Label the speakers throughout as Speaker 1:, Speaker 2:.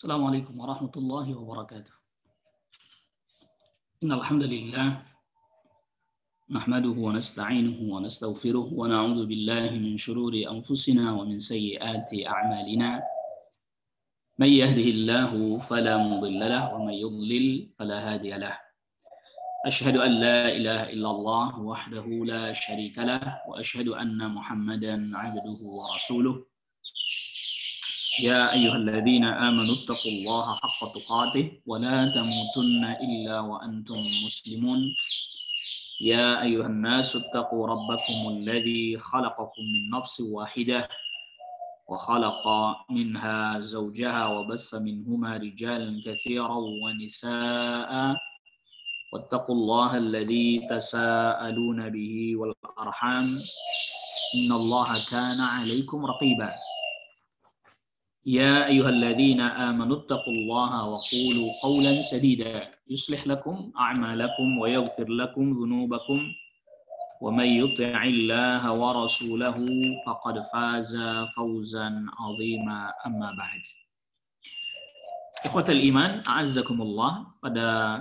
Speaker 1: Assalamualaikum warahmatullahi wabarakatuh. Innal hamdalillah nahmaduhu wa nasta'inuhu wa nastaghfiruh wa na'udzu billahi min shururi anfusina wa min sayyiati a'malina. May yahdihillahu fala mudilla lahu wa may yudlil fala hadiya lahu. Ashhadu an la ilaha illallah wahdahu la syarika lah wa ashhadu anna Muhammadan 'abduhu wa rasuluh. يا أيها الذين آمنوا اتقوا الله حق تقاته ولا تموتن إلا وأنتم مسلمون يا أيها الناس اتقوا ربكم الذي خلقكم من نفس واحدة وخلق منها زوجها وبث منهما رجالا كثيرا ونساء واتقوا الله الذي تساءلون به والأرحام إن الله كان عليكم رقيبا يا أيها الذين آمنوا اتقوا الله وقولوا قولا سديدا يصلح لكم أعمالكم ويغفر لكم ذنوبكم ومن يطع الله ورسوله فقد فاز فوزا عظيما أما بعد. Ikhwatal iman, a'azzakumullah. Pada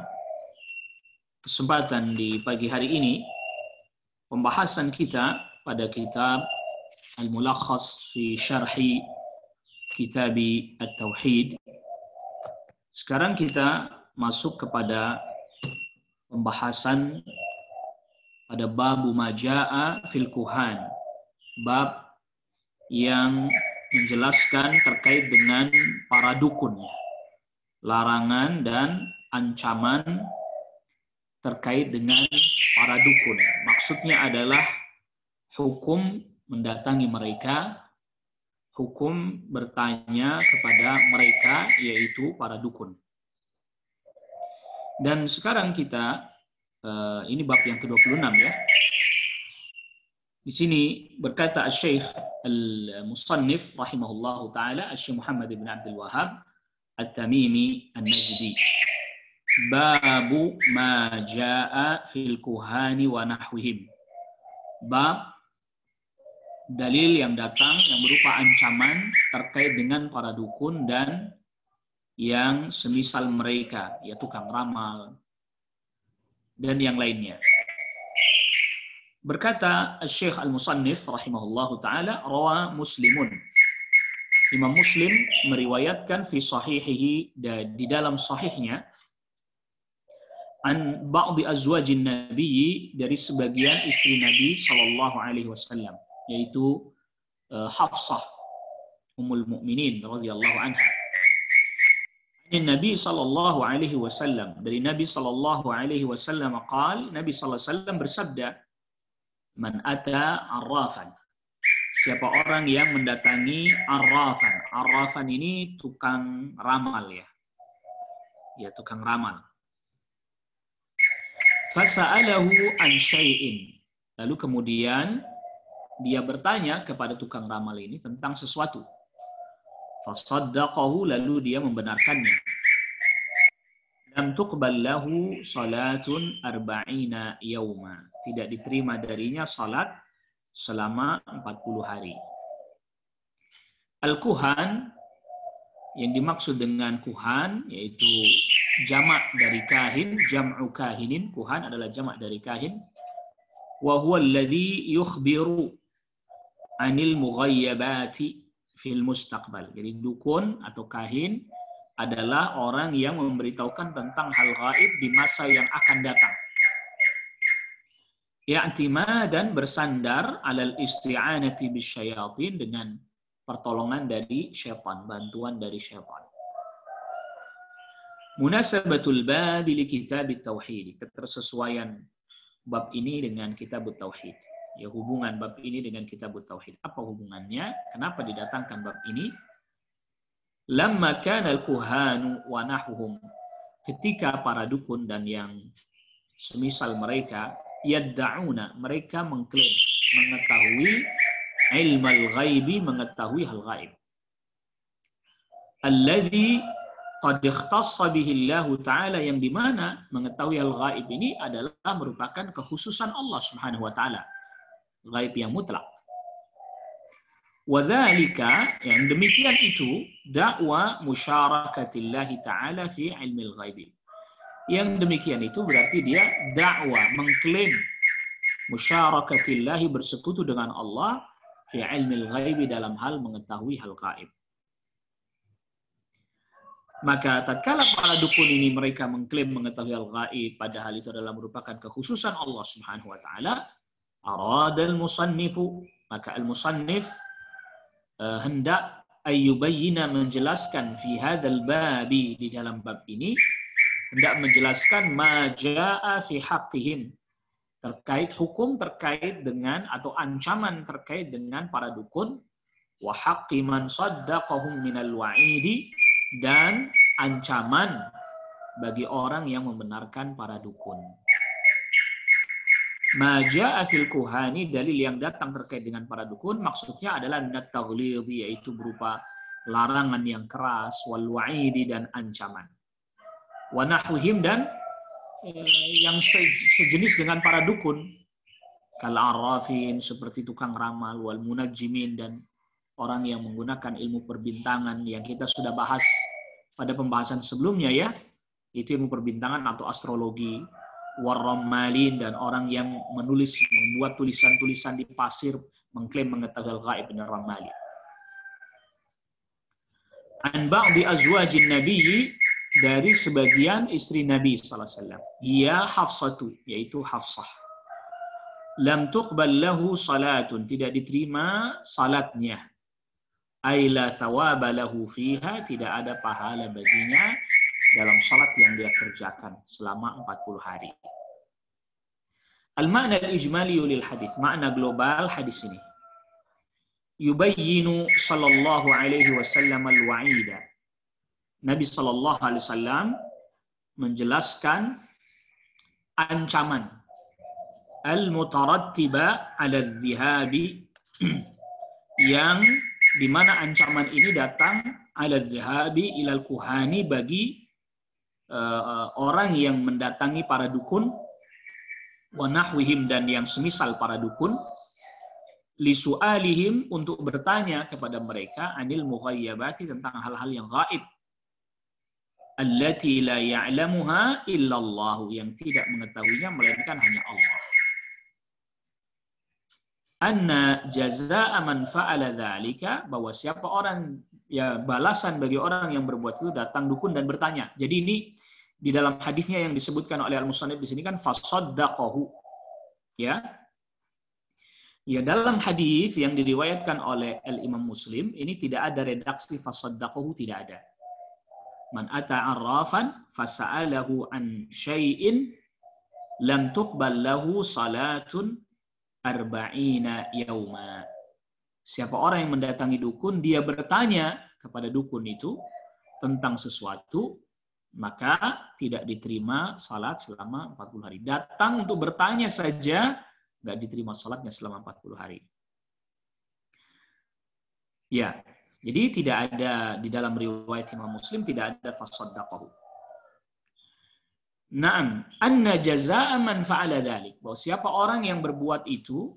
Speaker 1: kesempatan di pagi hari ini, pembahasan kita pada kitab Al-Mulakhas fi Syarhi Kitab At-Tauhid. Sekarang kita masuk kepada pembahasan pada bab maja'a fil kuhan. Bab yang menjelaskan terkait dengan para dukun. Larangan dan ancaman terkait dengan para dukun. Maksudnya adalah hukum mendatangi mereka, hukum bertanya kepada mereka, yaitu para dukun. Dan sekarang kita, ini bab yang ke-26 ya. Di sini berkata Syekh Al-Musannif rahimahullahu ta'ala, Syekh Muhammad bin Abdul Wahhab At-Tamimi An-Najdi. Babu ma ja'a fil kuhani wa nahwihim. Bab dalil yang datang yang berupa ancaman terkait dengan para dukun dan yang semisal mereka, ya tukang ramal dan yang lainnya. Berkata Syekh Al-Musannif rahimahullahu taala, rawa Muslimun. Imam Muslim meriwayatkan fi sahihihi, di dalam sahihnya, an ba'di azwajin nabiyyi, dari sebagian istri Nabi sallallahu alaihi wasallam, yaitu Hafsah Ummul Mukminin radhiyallahu anha. Nabi sallallahu alaihi wasallam, dari Nabi sallallahu alaihi wasallam qaal, Nabi sallallahu alaihi wasallam bersabda, man ata arrafan, siapa orang yang mendatangi arrafan. Arrafan ini tukang ramal ya. Ya, tukang ramal. Fasa'alahu an syai'in, lalu kemudian dia bertanya kepada tukang ramal ini tentang sesuatu. Fasaddaqahu, lalu dia membenarkannya. Lam tuqbal lahu salatun arba'ina yawma, tidak diterima darinya salat selama 40 hari. Al-kuhan, yang dimaksud dengan kuhan yaitu jamak dari kahin, jam'u kahinin. Kuhan adalah jamak dari kahin. Wa huwa alladhi yukhbiru anil mughayyabati fil mustaqbal. Jadi dukun atau kahin adalah orang yang memberitahukan tentang hal gaib di masa yang akan datang. I'timadan, bersandar, alal isti'anati bisyayatin, dengan pertolongan dari syaitan, bantuan dari syaitan. Munasabatul bab li kitab at-tauhid, ketersesuaian bab ini dengan kitab at-tauhid. Ya, hubungan bab ini dengan kitab at-tauhid. Apa hubungannya? Kenapa didatangkan bab ini? Lamma kana al-kuhanu wa nahwuhum, ketika para dukun dan yang semisal mereka, yadda'una, mereka mengklaim mengetahui ilmal ghaibi, mengetahui hal gaib. Alladzi qad ikhtassa bihi Allah Ta'ala, yang dimana mengetahui hal gaib ini adalah merupakan kekhususan Allah Subhanahu wa Ta'ala, gaib yang mutlak. Wadzalika, yang demikian itu dakwah musyarakatillahi ta'ala fi ilmil ghaibi. Yang demikian itu berarti dia dakwah mengklaim musyarakatillahi bersekutu dengan Allah fi ilmil ghaibi dalam hal mengetahui hal gaib. Maka tatkala para dukun ini mereka mengklaim mengetahui hal gaib padahal itu adalah merupakan kekhususan Allah Subhanahu wa taala, aradal musannifu, maka al-musannif hendak ayyubayyina menjelaskan fi hadzal babi, di dalam bab ini hendak menjelaskan ma jaa fi haqqihim, terkait hukum terkait dengan atau ancaman terkait dengan para dukun, wa haqqi man saddaqahum minal wa'idi, dan ancaman bagi orang yang membenarkan para dukun. Ma jaa fil kuhani, dalil yang datang terkait dengan para dukun maksudnya adalah minat taghlidhi, yaitu berupa larangan yang keras, wal wa'idi, dan ancaman. Wa nahwihim, dan yang sejenis dengan para dukun, kal arrafin, seperti tukang ramal, wal munajjimin, dan orang yang menggunakan ilmu perbintangan yang kita sudah bahas pada pembahasan sebelumnya ya, itu ilmu perbintangan atau astrologi, warramalin, dan orang yang membuat tulisan-tulisan di pasir mengklaim mengetahui gaib dan ramali. An ba'di azwajin nabiyyi, dari sebagian istri Nabi sallallahu alaihi wasallam, ia Hafsatu, yaitu Hafsah, lam tuqbal lahu salatun, tidak diterima salatnya, ay la thawaba lahu fiha, tidak ada pahala baginya dalam salat yang dia kerjakan selama 40 hari. Al-ma'na al-ijmali lil hadis, makna global hadis ini. Yubayyinu sallallahu alaihi wasallam al-wa'ida. Nabi sallallahu alaihi wasallam menjelaskan ancaman al-mutarattiba 'ala adh-dhihabi, yang di mana ancaman ini datang 'ala adh-dhihabi ilal kuhani, bagi orang yang mendatangi para dukun, wa nahwihim, dan yang semisal para dukun, li su'alihim, untuk bertanya kepada mereka, anil mughayyabati, tentang hal-hal yang gaib, allati la ya'lamuha illallah, yang tidak mengetahuinya melainkan hanya Allah. Anna jazaa'a man fa'ala dzalika, bahwa siapa orang, ya balasan bagi orang yang berbuat itu, datang dukun dan bertanya. Jadi ini di dalam hadisnya yang disebutkan oleh al-musannif di sini kan fasaddaqahu. Ya. Ya, dalam hadis yang diriwayatkan oleh al-Imam Muslim ini tidak ada redaksi fasaddaqahu, tidak ada. Man ata arrafan fasa'alahu an syai'in lam tuqbal lahu salatun arba'ina yauma. Siapa orang yang mendatangi dukun, dia bertanya kepada dukun itu tentang sesuatu, maka tidak diterima salat selama 40 hari. Datang untuk bertanya saja, nggak diterima salatnya selama 40 hari. Ya, jadi tidak ada di dalam riwayat Imam Muslim, tidak ada fasaddaqahu. Naam, anna jazaa'a man fa'ala dzalik, bahwa siapa orang yang berbuat itu,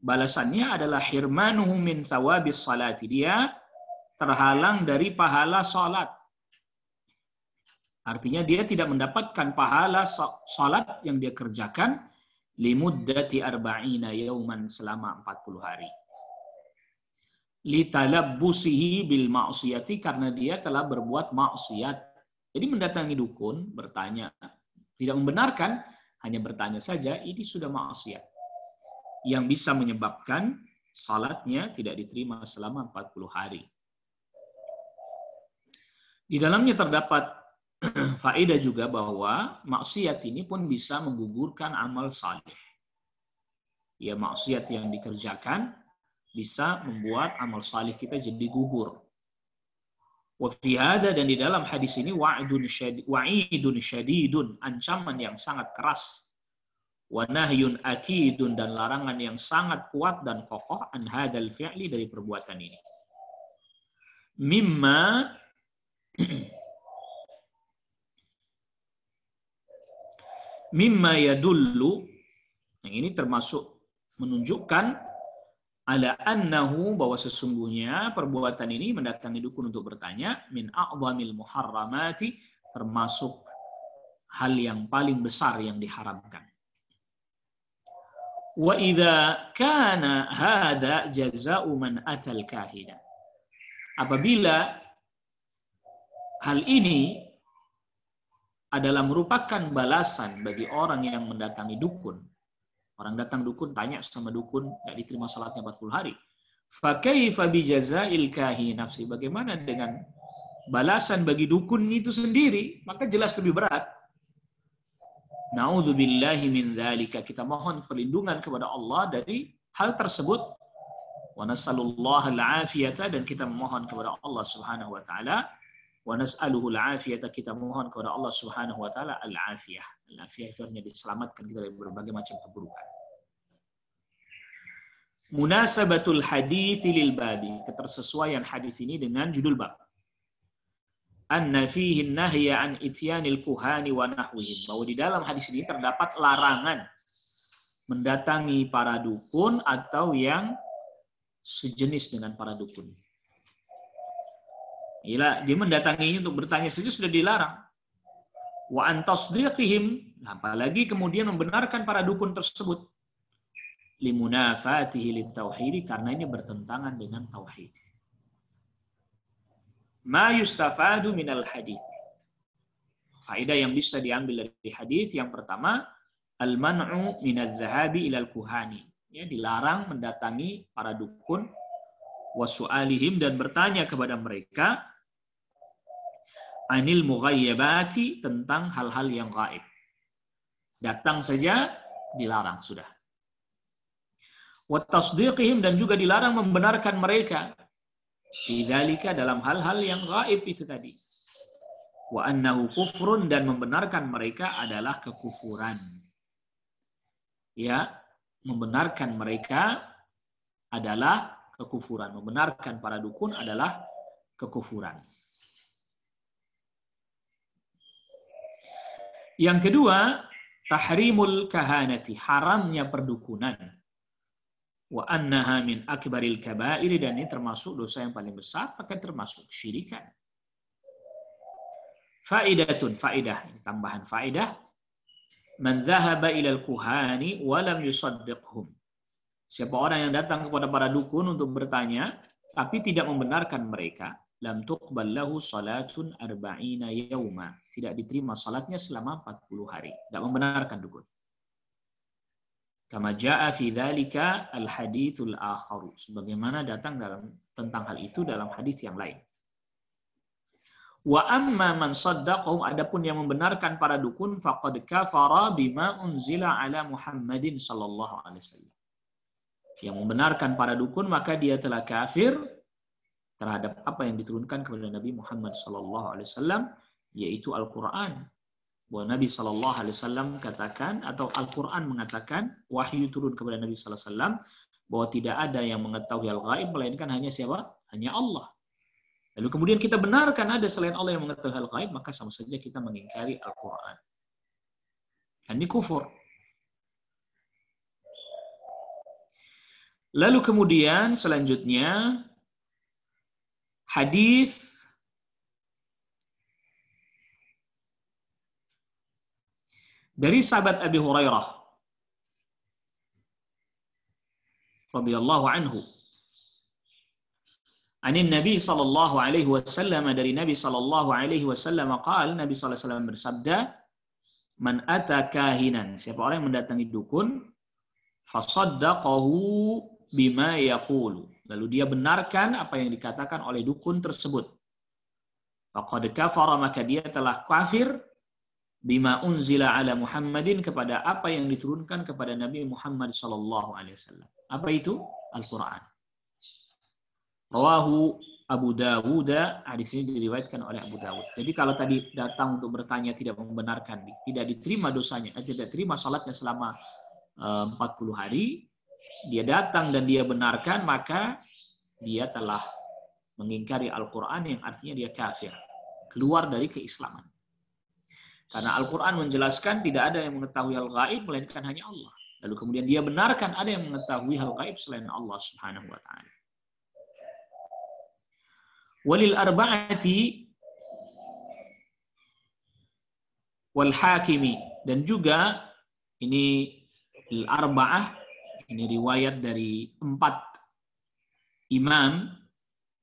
Speaker 1: balasannya adalah hirmanuhu min thawabis salati, dia terhalang dari pahala salat. Artinya dia tidak mendapatkan pahala salat yang dia kerjakan limuddati arba'ina yauman, selama 40 hari. Litalabbusihi bil ma'siyati, karena dia telah berbuat maksiat. Jadi mendatangi dukun, bertanya, tidak membenarkan, hanya bertanya saja, ini sudah maksiat yang bisa menyebabkan salatnya tidak diterima selama 40 hari. Di dalamnya terdapat faedah juga bahwa maksiat ini pun bisa menggugurkan amal saleh. Ya, maksiat yang dikerjakan bisa membuat amal saleh kita jadi gugur. Wa fi hada, dan di dalam hadis ini wa'idun syadidun, ancaman yang sangat keras. Wa nahyun akidun, dan larangan yang sangat kuat dan kokoh, an hadzal fi'li, dari perbuatan ini. Mimma yadullu, yang ini termasuk menunjukkan ala annahu, bahwa sesungguhnya perbuatan ini mendatangi dukun untuk bertanya, min a'zamil muharramati, termasuk hal yang paling besar yang diharamkan. Wa idza kana hadza jazaa'u man atal kahina. Apabila hal ini adalah merupakan balasan bagi orang yang mendatangi dukun. Orang datang dukun, tanya sama dukun, nggak diterima salatnya 40 hari. Fa kaifa bi jazaa'il kahin nafsi? Bagaimana dengan balasan bagi dukun itu sendiri? Maka jelas lebih berat. Na'udzubillahi min dzalika. Kita mohon perlindungan kepada Allah dari hal tersebut. Wa nas'alullaha al-'afiyata, dan kita memohon kepada Allah Subhanahu wa taala. Wa nas'aluhu al-'afiyata, kita mohon kepada Allah Subhanahu wa taala al-'afiyah. Al-'afiyah itu artinya diselamatkan kita dari berbagai macam keburukan. Munasabatul hadits lil babi, ketersesuaian hadis ini dengan judul bab. Anna fihi an-nahya an ityanil kuhani wa nahwihim, bahwa di dalam hadis ini terdapat larangan mendatangi para dukun atau yang sejenis dengan para dukun. Dia mendatanginya untuk bertanya saja sudah dilarang. Wa an tasdiqihim, apalagi kemudian membenarkan para dukun tersebut. Limunafatihi litauhid, karena ini bertentangan dengan tauhid. Ma yustafadu minal hadis. Faedah yang bisa diambil dari hadis yang pertama, al-man'u minadz zahabi ilal kuhani. Ya, dilarang mendatangi para dukun, wasu'alihim, dan bertanya kepada mereka, anil mughayyabati, tentang hal-hal yang gaib. Datang saja dilarang sudah. Wa tasdiqihim, dan juga dilarang membenarkan mereka bidzalika, dalam hal-hal yang gaib itu tadi. Wa annahu kufrun, dan membenarkan mereka adalah kekufuran. Ya, membenarkan mereka adalah kekufuran. Membenarkan para dukun adalah kekufuran. Yang kedua, tahrimul kahanati, haramnya perdukunan. Wa annaha min akbaril kabair, dan ini termasuk dosa yang paling besar, maka termasuk syirikan. Faidatun, faidah, tambahan faidah. Man dhahaba ilal kuhani wa lam yusaddiqhum. Siapa orang yang datang kepada para dukun untuk bertanya tapi tidak membenarkan mereka, lam tuqbal lahu salatun arba'ina yauma. Tidak diterima salatnya selama 40 hari. Tidak membenarkan dukun. Kama jaa fi dzalika al-haditsul akharu, sebagaimana datang tentang hal itu dalam hadis yang lain. Wa amma man saddaqahum, adapun yang membenarkan para dukun, faqad kafara bima unzila ala Muhammadin sallallahu alaihi wasallam. Yang membenarkan para dukun maka dia telah kafir terhadap apa yang diturunkan kepada Nabi Muhammad sallallahu alaihi wasallam, yaitu Al-Qur'an. Bahwa Nabi sallallahu alaihi wasallam katakan, atau Al-Qur'an mengatakan, wahyu turun kepada Nabi sallallahu alaihi wasallam bahwa tidak ada yang mengetahui hal gaib melainkan hanya siapa? Hanya Allah. Lalu kemudian kita benarkan ada selain Allah yang mengetahui hal gaib, maka sama saja kita mengingkari Al-Qur'an. Ini kufur. Lalu kemudian selanjutnya hadis dari sahabat Abi Hurairah radhiyallahu anhu. Anin Nabi sallallahu alaihi wasallam, dari Nabi sallallahu alaihi wasallam qaal, Nabi sallallahu alaihi wasallam bersabda, man ata kahinan, siapa orang yang mendatangi dukun, fasaddaqahu bima yaqulu, lalu dia benarkan apa yang dikatakan oleh dukun tersebut, faqad kafara, maka dia telah kafir, bima unzila ala Muhammadin, kepada apa yang diturunkan kepada Nabi Muhammad sallallahu alaihi wasallam. Apa itu? Al-Qur'an. Rawahu Abu Dawud, hadis ini diriwayatkan oleh Abu Dawud. Jadi kalau tadi datang untuk bertanya tidak membenarkan, tidak diterima dosanya, tidak terima salatnya selama 40 hari, dia datang dan dia benarkan, maka dia telah mengingkari Al-Qur'an, yang artinya dia kafir, keluar dari keislaman. Karena Al-Quran menjelaskan tidak ada yang mengetahui hal gaib melainkan hanya Allah. Lalu kemudian dia benarkan ada yang mengetahui hal gaib selain Allah Subhanahu wa taala. Walil arba'ati wal hakimi, dan juga ini al-arba'ah, ini riwayat dari 4 imam,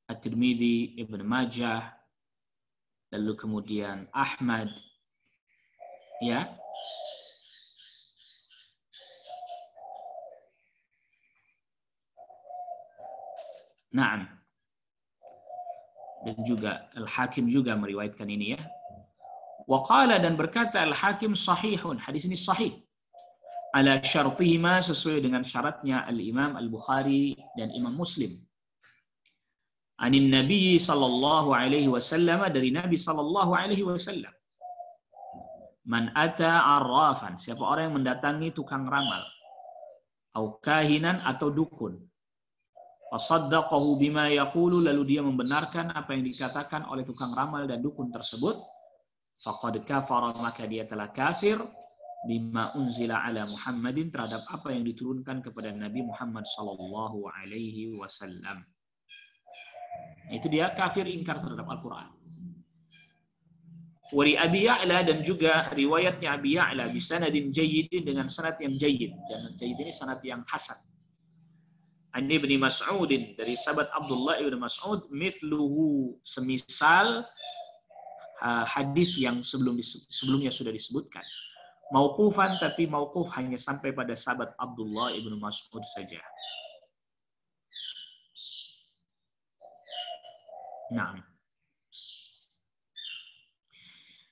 Speaker 1: At-Tirmidzi, Ibnu Majah, lalu kemudian Ahmad, ya. Naam. Dan juga Al-Hakim juga meriwayatkan ini, ya. Waqala, dan berkata Al-Hakim sahihun, hadis ini sahih. Ala syartihima, sesuai dengan syaratnya Al-Imam Al-Bukhari dan Imam Muslim. Anin Nabi sallallahu alaihi wasallam, dari Nabi sallallahu alaihi wasallam. Man ata arrafan, siapa orang yang mendatangi tukang ramal, au kahinan, atau dukun, fasaddaqahu bima yaqulu, lalu dia membenarkan apa yang dikatakan oleh tukang ramal dan dukun tersebut, faqad kafara, maka dia telah kafir, bima unzila ala Muhammadin, terhadap apa yang diturunkan kepada Nabi Muhammad sallallahu alaihi wasallam. Itu dia kafir, ingkar terhadap Al-Qur'an. Wari Abi Ya'la, dan juga riwayatnya Abi Ya'la bisanadin jayyidin, dengan sanad yang jayyid, dan jayyid ini sanad yang hasan. An Ibnu Mas'udin, dari sahabat Abdullah ibn Mas'ud, mithluhu, semisal hadis yang sebelumnya sudah disebutkan. Mauqufan, tapi mauquf hanya sampai pada sahabat Abdullah ibn Mas'ud saja. Nah,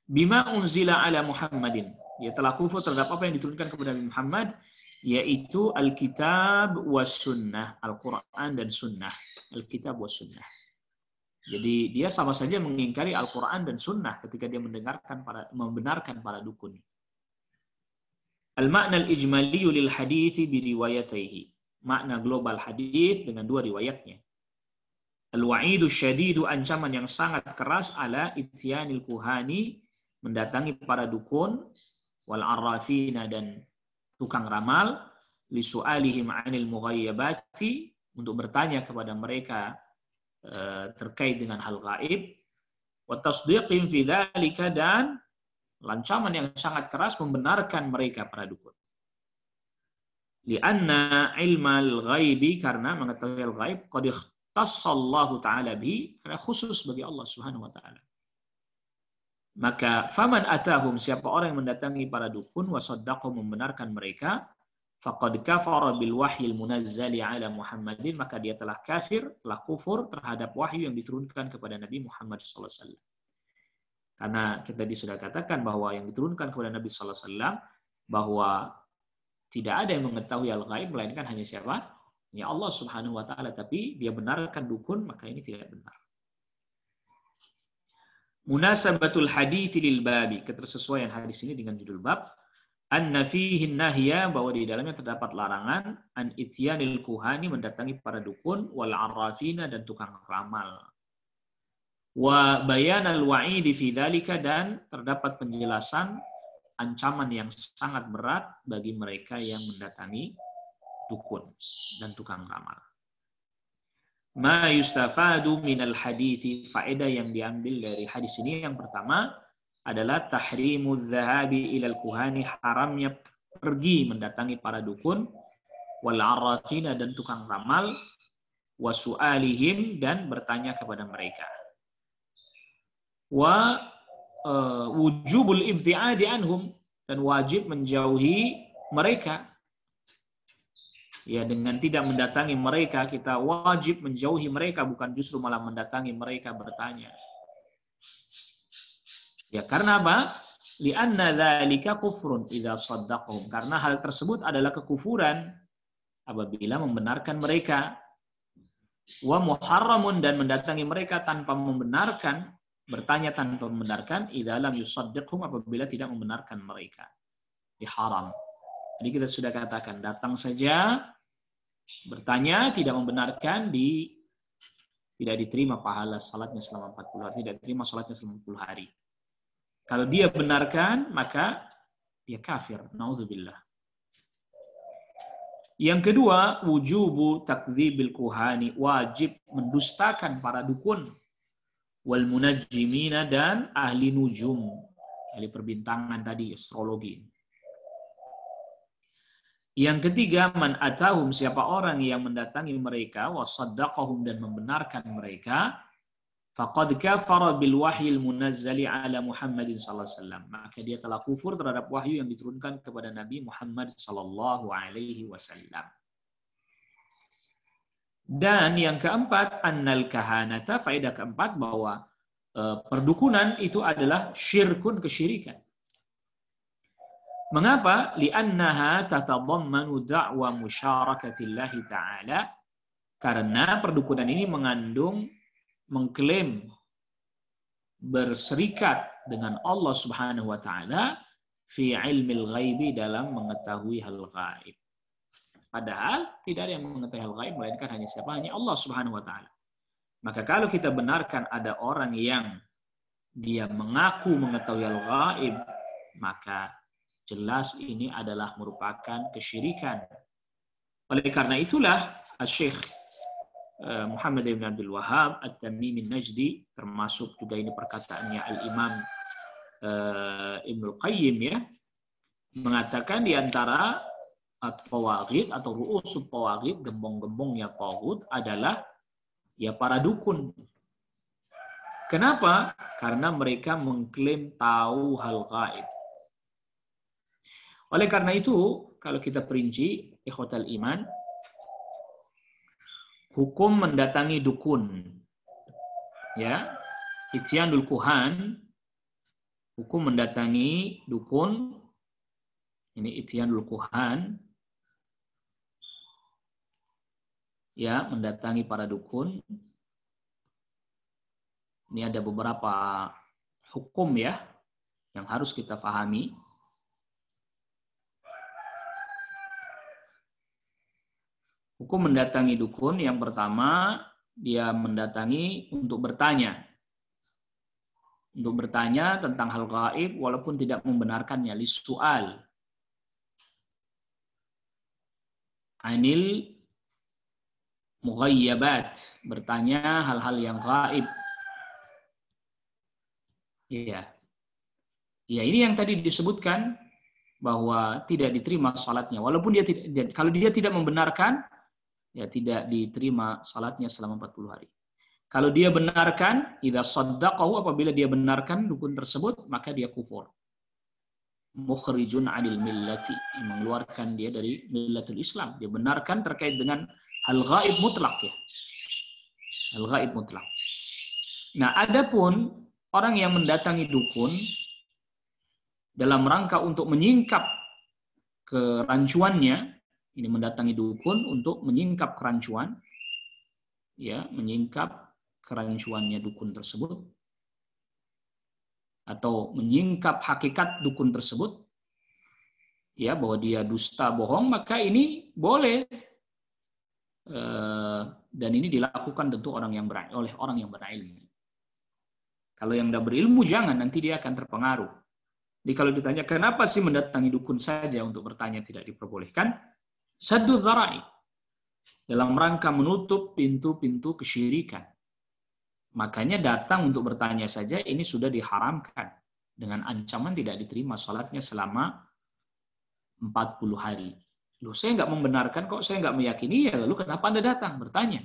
Speaker 1: bima unzila ala Muhammadin, dia telah kufur terhadap apa yang diturunkan kepada Nabi Muhammad, yaitu Alkitab was Sunnah, Al-Quran dan Sunnah. Alkitab was Sunnah. Jadi dia sama saja mengingkari Al-Quran dan Sunnah ketika dia membenarkan para dukun. Al-makna al-ijmaliyu lil hadithi biriwayataihi, makna global hadis dengan 2 riwayatnya. Al-wa'idu syadidu, ancaman yang sangat keras, ala ityanil kuhani, mendatangi para dukun, wal arrafina, dan tukang ramal, li su'alihim 'anil mughayyabati, untuk bertanya kepada mereka terkait dengan hal gaib, wa tasdiqin fi dzalika, dan ancaman yang sangat keras membenarkan mereka para dukun. Li'anna ilmal ghaibi, karena mengetahui al ghaib, qad ikhtassallahu ta'ala bi, karena khusus bagi Allah Subhanahu wa taala. Maka faman atahum, siapa orang yang mendatangi para dukun, wa saddaqu, membenarkan mereka, faqad kafara bil wahyil munazzali ala Muhammadin, maka dia telah kafir, telah kufur terhadap wahyu yang diturunkan kepada Nabi Muhammad sallallahu alaihi wasallam. Karena kita sudah katakan bahwa yang diturunkan kepada Nabi sallallahu alaihi wasallam, bahwa tidak ada yang mengetahui al-ghaib melainkan hanya siapa? Ya Allah Subhanahu wa taala, tapi dia benarkan dukun, maka ini tidak benar. Munasabatul hadits lil babi, ketersesuaian hadis ini dengan judul bab, anna fihi nahya, bahwa di dalamnya terdapat larangan, an ityanil kuhani, mendatangi para dukun, wal arrafina, dan tukang ramal. Wa bayanal wa'idi fi dzalika, dan terdapat penjelasan ancaman yang sangat berat bagi mereka yang mendatangi dukun dan tukang ramal. Ma yustafadu minal hadithi, faedah yang diambil dari hadis ini yang pertama adalah tahrimu dzahabi ilal kuhani, haramnya pergi mendatangi para dukun, wal arrafina, dan tukang ramal, wa su'alihim, dan bertanya kepada mereka, wa wujubul ibtiadi anhum, dan wajib menjauhi mereka. Ya, dengan tidak mendatangi mereka, kita wajib menjauhi mereka, bukan justru malah mendatangi mereka bertanya. Ya, karena apa? Li'anna dzalika kufrun idza saddaqahum, karena hal tersebut adalah kekufuran apabila membenarkan mereka. Wa muharramun, dan mendatangi mereka tanpa membenarkan, bertanya tanpa membenarkan, idza lam yusaddiqhum, apabila tidak membenarkan mereka. Ini haram. Jadi kita sudah katakan, datang saja, bertanya, tidak membenarkan, tidak diterima pahala salatnya selama 40 hari, tidak diterima salatnya selama 40 hari. Kalau dia benarkan, maka dia kafir. Nauzubillah. Yang kedua, wujubu takdzibil kuhani, wajib mendustakan para dukun, wal munajjimina, dan ahli nujum, ahli perbintangan tadi, astrologi. Yang ketiga, man atahum, siapa orang yang mendatangi mereka, wa saddaqahum, dan membenarkan mereka, faqad kafara bil wahyil munazzali ala Muhammadin sallallahu alaihi wasallam, maka dia telah kufur terhadap wahyu yang diturunkan kepada Nabi Muhammad sallallahu alaihi wasallam. Dan yang keempat, annal kahanata, faedah keempat bahwa perdukunan itu adalah syirkun, kesyirikan. Mengapa? Li'annaha tatadammanu da'wa musyarakatillahi ta'ala. Karena perdukunan ini mengandung, mengklaim berserikat dengan Allah Subhanahu wa taala fi ilmil ghaibi, dalam mengetahui hal gaib. Padahal tidak ada yang mengetahui hal gaib melainkan hanya siapa? Hanya Allah Subhanahu wa taala. Maka kalau kita benarkan ada orang yang dia mengaku mengetahui hal gaib, maka jelas ini adalah merupakan kesyirikan. Oleh karena itulah Syekh Muhammad ibn Abdul Wahhab At-Tamimi Najdi, termasuk juga ini perkataannya Al-Imam Ibnul Qayyim ya, mengatakan di antara at-tawaghid atau ru'usut tawaghid, gembong-gembongnya taghut adalah ya para dukun. Kenapa? Karena mereka mengklaim tahu hal gaib. Oleh karena itu, kalau kita perinci, ikhwatal iman, hukum mendatangi dukun, ya, ityanul kuhan, hukum mendatangi dukun, ini ityanul kuhan, ya, mendatangi para dukun. Ini ada beberapa hukum ya yang harus kita pahami. Hukum mendatangi dukun, yang pertama, dia mendatangi untuk bertanya. Untuk bertanya tentang hal gaib walaupun tidak membenarkannya. Lisu'al. Anil mughayyabat. Bertanya hal-hal yang gaib. Iya. Ya, ini yang tadi disebutkan bahwa tidak diterima salatnya. Walaupun dia tidak, kalau dia tidak membenarkan, ya tidak diterima salatnya selama 40 hari. Kalau dia benarkan, idza saddaqahu, apabila dia benarkan dukun tersebut, maka dia kufur. Mukhrijun 'anil millati, mengeluarkan dia dari millatul Islam. Dia benarkan terkait dengan hal gaib mutlak ya. Hal gaib mutlak. Nah, adapun orang yang mendatangi dukun dalam rangka untuk menyingkap kerancuannya, ini mendatangi dukun untuk menyingkap kerancuan, ya, menyingkap kerancuannya dukun tersebut, atau menyingkap hakikat dukun tersebut, ya, bahwa dia dusta, bohong, maka ini boleh, dan ini dilakukan tentu oleh orang yang berilmu. Kalau yang tidak berilmu jangan, nanti dia akan terpengaruh. Jadi kalau ditanya kenapa sih mendatangi dukun saja untuk bertanya tidak diperbolehkan, saddu dzara'i, dalam rangka menutup pintu-pintu kesyirikan. Makanya datang untuk bertanya saja ini sudah diharamkan dengan ancaman tidak diterima salatnya selama 40 hari. Loh, saya nggak membenarkan kok, saya nggak meyakini, ya lalu kenapa Anda datang bertanya?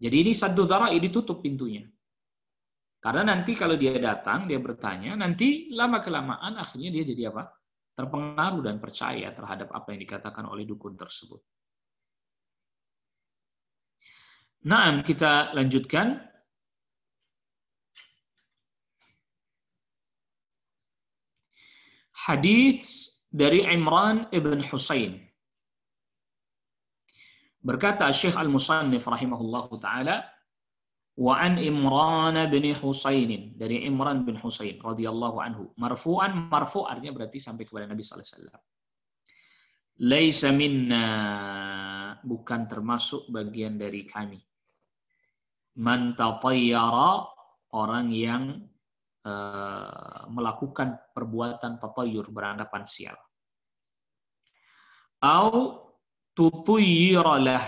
Speaker 1: Jadi ini saddu dzara'i, ditutup pintunya. Karena nanti kalau dia datang, dia bertanya, nanti lama-kelamaan akhirnya dia jadi apa? Terpengaruh dan percaya terhadap apa yang dikatakan oleh dukun tersebut. Nah, kita lanjutkan. Hadis dari Imran ibn Husain. Berkata Syekh Al-Musannif rahimahullahu ta'ala, wa an Imran bin Husain, dari Imran bin Husain radhiyallahu anhu, marfu'an, marfu' artinya berarti sampai kepada Nabi sallallahu alaihi wasallam. Laisa minna, bukan termasuk bagian dari kami. Man tatayyara, orang yang melakukan perbuatan tatayyur, beranggapan sial. Au tutuyiralah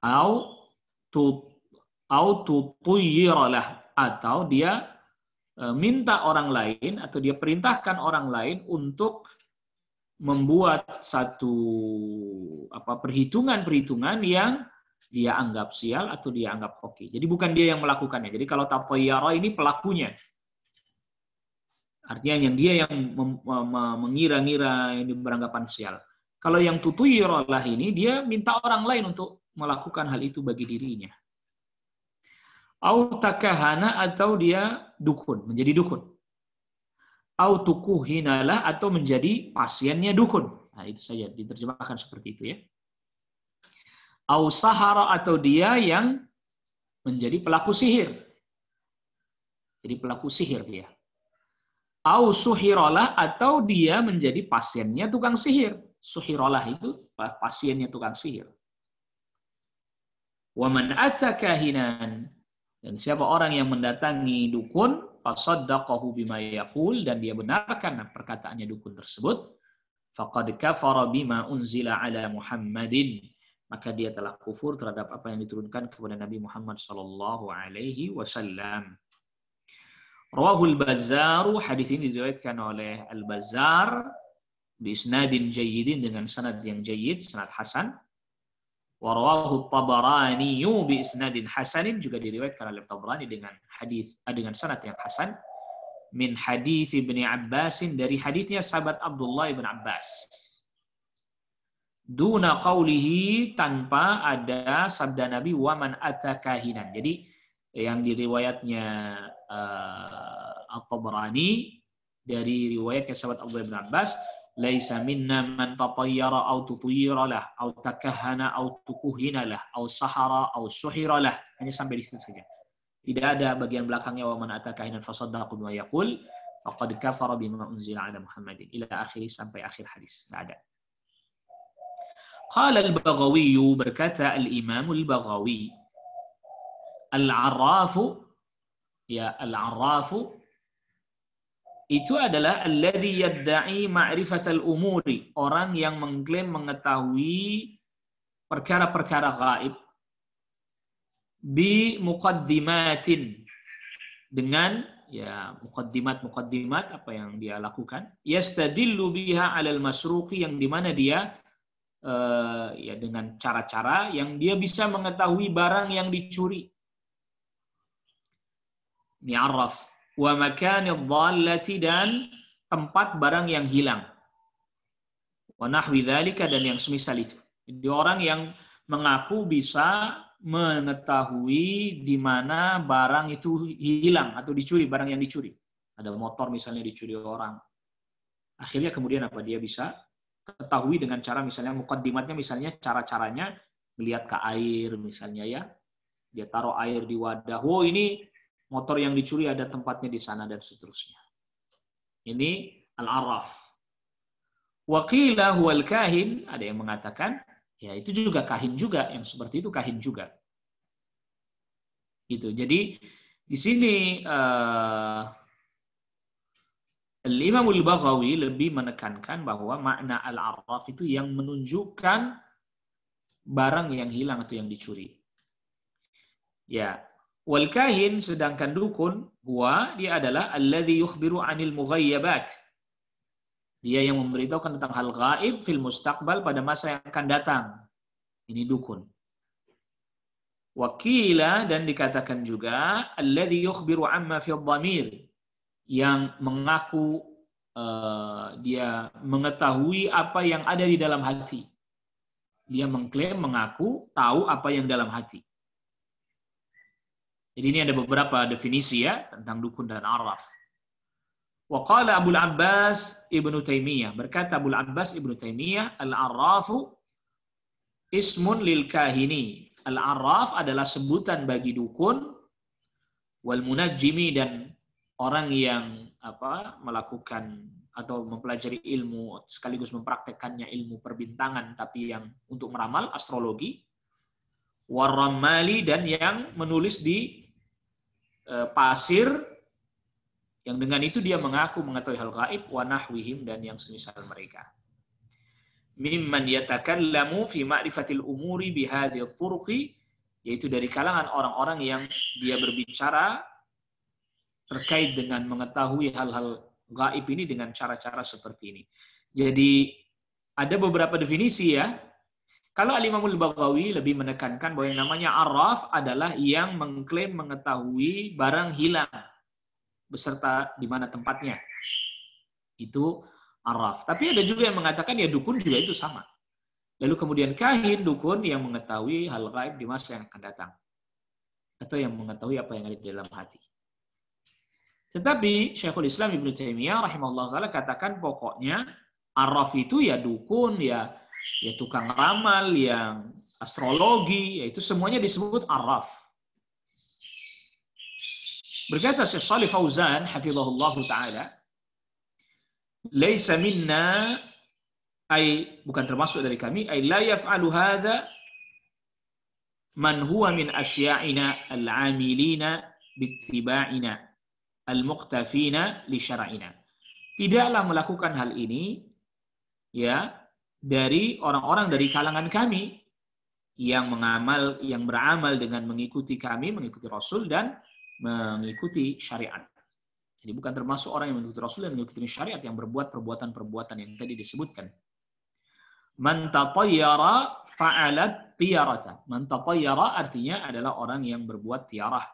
Speaker 1: au tutuyiralah, atau dia minta orang lain atau dia perintahkan orang lain untuk membuat satu perhitungan yang dia anggap sial atau dia anggap hoki. Jadi bukan dia yang melakukannya. Jadi kalau tatayyara ini pelakunya. Artinya yang dia yang mengira-ngira ini beranggapan sial. Kalau yang tutuyiralah ini dia minta orang lain untuk melakukan hal itu bagi dirinya. Au takahana, atau dia dukun, menjadi dukun. Au tukuhinalah, atau menjadi pasiennya dukun. Nah, itu saja diterjemahkan seperti itu ya. Au sahara, atau dia yang menjadi pelaku sihir. Jadi pelaku sihir dia. Au suhiralah, atau dia menjadi pasiennya tukang sihir. Suhiralah itu pasiennya tukang sihir. Wa man ata kahinan, dan siapa orang yang mendatangi dukun, fasaddaqahu bima yaqul, dan dia benarkan perkataannya dukun tersebut, faqad kafara bima unzila ala Muhammadin, maka dia telah kufur terhadap apa yang diturunkan kepada Nabi Muhammad sallallahu alaihi wasallam. Rawahul Bazzar, hadis ini diriwayatkan oleh Al-Bazzar bi isnadin jayyidin, dengan sanad yang jayyid, sanad hasan. Wa rawahu Tabarani bi isnadin hasanin, juga diriwayatkan oleh Tabarani dengan sanad yang hasan, min hadits Ibnu Abbas, dari hadisnya sahabat Abdullah ibn Abbas. Duna qawlihi, tanpa ada sabda Nabi wa man ata kahinan. Jadi yang diriwayatnya At-Tabarani dari riwayatnya sahabat Abdullah ibn Abbas, laisa minna man tatayyara aw tutuyira lah aw takahhana aw tukuhina lah aw sahara aw suhira lah. Hanya sampai di situ saja. Tidak ada bagian belakangnya wa man ata kahinan fasaddaqu wa yaqul faqad kafara bima unzila ala Muhammadin ila akhir, sampai akhir hadis. Tidak ada. Qala al-Baghawi, berkata al-Imam al-Baghawi, al-'arrafu, ya al-'arrafu itu adalah alladhi yadda'i ma'rifatal umuri, orang yang mengklaim mengetahui perkara-perkara gaib, bi muqaddimatin, dengan ya muqaddimat apa yang dia lakukan, yastadillu biha 'alal masruqi, yang dimana dia ya dengan cara-cara yang dia bisa mengetahui barang yang dicuri. Ini arraf. Wa makanid dhallati, dan tempat barang yang hilang. Wa nahwi dzalika, dan yang semisal itu. Jadi orang yang mengaku bisa mengetahui di mana barang itu hilang atau dicuri, barang yang dicuri. Ada motor misalnya dicuri orang. Akhirnya kemudian apa? Dia bisa ketahui dengan cara misalnya muqaddimatnya, misalnya cara-caranya melihat ke air misalnya ya. Dia taruh air di wadah. Oh, ini motor yang dicuri ada tempatnya di sana, dan seterusnya. Ini al-arraf. Wa qila huwal kahin, ada yang mengatakan ya itu juga kahin juga, yang seperti itu kahin juga. Gitu. Jadi di sini Al-Imam Al-Baghawi lebih menekankan bahwa makna al-arraf itu yang menunjukkan barang yang hilang atau yang dicuri. Ya. Wal kahin, sedangkan dukun, dia adalah alladzi yukhbiru 'anil mughayyabat. Dia yang memberitahukan tentang hal gaib fil mustaqbal, pada masa yang akan datang. Ini dukun. Wakila, dan dikatakan juga alladzi yukhbiru 'amma fil dhamir, yang mengaku dia mengetahui apa yang ada di dalam hati. Dia mengklaim mengaku tahu apa yang dalam hati. Jadi ini ada beberapa definisi ya tentang dukun dan arraf. Wa qala Abu Abbas Ibnu Taimiyah, berkata Abu Abbas Ibnu Taimiyah, al-arrafu ismun lil kahini. Al-arraf adalah sebutan bagi dukun, wal munajjimi, dan orang yang melakukan atau mempelajari ilmu sekaligus mempraktekkannya, ilmu perbintangan tapi yang untuk meramal, astrologi. Warramali, dan yang menulis di pasir, yang dengan itu dia mengaku mengetahui hal gaib, wa nahwihim, dan yang semisal mereka. mimman yatakallamu fi ma'rifatil umuri bihadhihi turuqi, yaitu dari kalangan orang-orang yang dia berbicara terkait dengan mengetahui hal-hal gaib ini dengan cara-cara seperti ini. Jadi ada beberapa definisi ya. Kalau Al-Imamul Baghawi lebih menekankan bahwa yang namanya arraf adalah yang mengklaim mengetahui barang hilang beserta di mana tempatnya. Itu arraf. Tapi ada juga yang mengatakan ya dukun juga itu sama. Lalu kemudian kahin, dukun yang mengetahui hal gaib di masa yang akan datang. Atau yang mengetahui apa yang ada di dalam hati. Tetapi Syekhul Islam Ibnu Taimiyah rahimahullah taala katakan pokoknya arraf itu ya dukun, ya tukang ramal, yang astrologi, yaitu semuanya disebut arraf. Berkata Syekh Shalih Fauzan hafizahullah taala, "Laisa minna," ay bukan termasuk dari kami, ay la yaf'alu hadza man huwa min asya'ina al-'amilina bittiba'ina al-muqtafina li syara'ina. Tidaklah melakukan hal ini ya dari orang-orang dari kalangan kami yang beramal dengan mengikuti kami, mengikuti Rasul dan mengikuti syariat. Jadi bukan termasuk orang yang mengikuti Rasul dan mengikuti syariat yang berbuat perbuatan-perbuatan yang tadi disebutkan. Man tatayyara fa'alat tiyarata. Man tatayyara artinya adalah orang yang berbuat tiarah,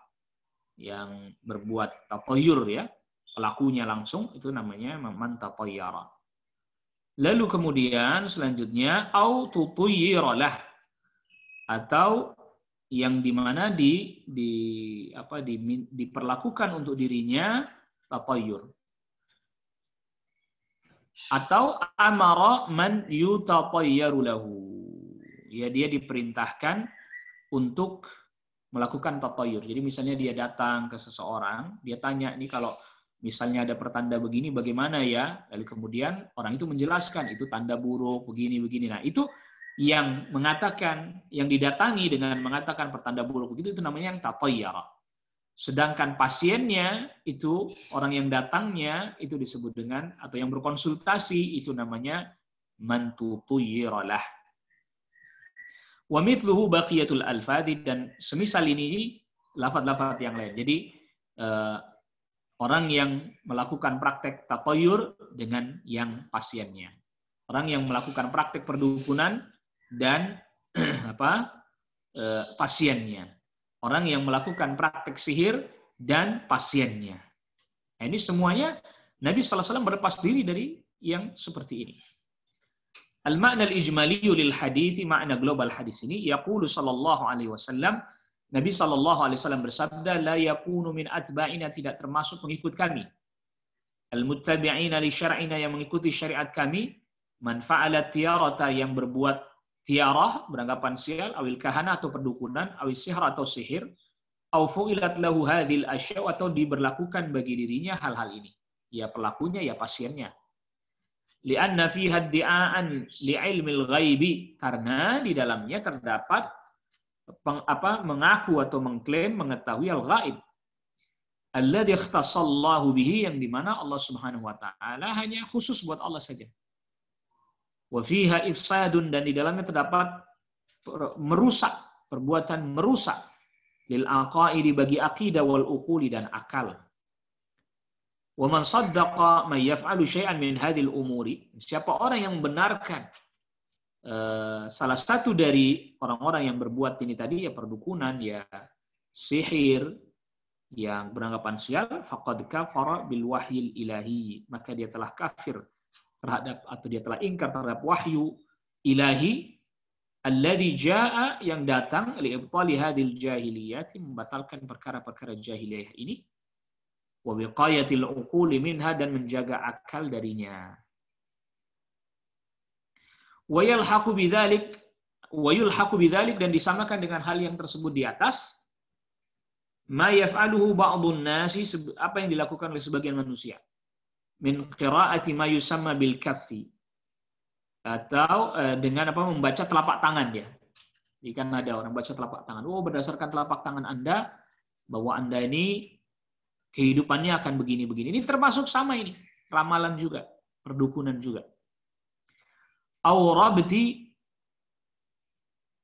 Speaker 1: yang berbuat tatayyur ya, pelakunya langsung itu namanya man tatayyara. Lalu kemudian selanjutnya au tutuyyiralah, atau yang dimana diperlakukan untuk dirinya tatayyur. Atau amara man yutatayyaru lahu. Ya dia diperintahkan untuk melakukan tatayyur. Jadi misalnya dia datang ke seseorang, dia tanya, ini kalau misalnya ada pertanda begini bagaimana ya? Lalu kemudian orang itu menjelaskan itu tanda buruk begini-begini. Nah, itu yang mengatakan, yang didatangi dengan mengatakan pertanda buruk begitu itu namanya yang tatayyara. Sedangkan pasiennya itu orang yang datangnya itu disebut dengan atau yang berkonsultasi itu namanya man tutuyyiralah. Wa mithluhu baqiyatul alfadhi, dan semisal ini lafaz-lafaz yang lain. Jadi orang yang melakukan praktek tatayyur dengan yang pasiennya. Orang yang melakukan praktek perdukunan dan pasiennya. Orang yang melakukan praktek sihir dan pasiennya. Nah, ini semuanya Nabi SAW berlepas diri dari yang seperti ini. Al-ma'na al-ijmaliyu lil hadithi, makna global hadis ini, yaqulu sallallahu alaihi wasallam, Nabi SAW bersabda, la yakunu min atba'ina, tidak termasuk pengikut kami. Al-muttabi'ina li syar'ina, yang mengikuti syariat kami, man fa'ala tiyarata, yang berbuat tiarah, beranggapan sial, awil kahana atau perdukunan, awil sihr atau sihir, aw fu'ilat lahu hadhil asya, atau diberlakukan bagi dirinya hal-hal ini. Ya pelakunya, ya pasiennya. Li'anna fiha di'aan li'ilmil ghaibi, karena di dalamnya terdapat mengaku atau mengklaim mengetahui al-ghaib. Alladzi ikhtassallahu bihi, yang dimana Allah Subhanahu wa taala hanya khusus buat Allah saja. Wa fiha ifsadun, dan di dalamnya terdapat merusak, perbuatan merusak, lil aqaidi, bagi akidah, wal uquli, dan akal. Wa man saddaqa may yaf'alu syai'an min hadhil umuri, siapa orang yang membenarkan salah satu dari orang-orang yang berbuat ini tadi, ya perdukunan, ya sihir, yang beranggapan sial, faqad kafara bil wahyil ilahi, maka dia telah kafir terhadap, atau dia telah ingkar terhadap wahyu ilahi alladzi jaa, yang datang li ibtali hadil jahiliyah, membatalkan perkara-perkara jahiliyah ini, wa wiqayatil uquli minha, dan menjaga akal darinya. Wa yalhaqu bidzalik, dan disamakan dengan hal yang tersebut di atas, ma yaf'aluhu ba'dun nasi, apa yang dilakukan oleh sebagian manusia, min qira'ati ma yusamma bil kaffi, atau dengan membaca telapak tangan dia. Jadi kan ada orang baca telapak tangan. Oh, berdasarkan telapak tangan Anda bahwa Anda ini kehidupannya akan begini-begini. Ini termasuk sama ini, ramalan juga, perdukunan juga. au rabti,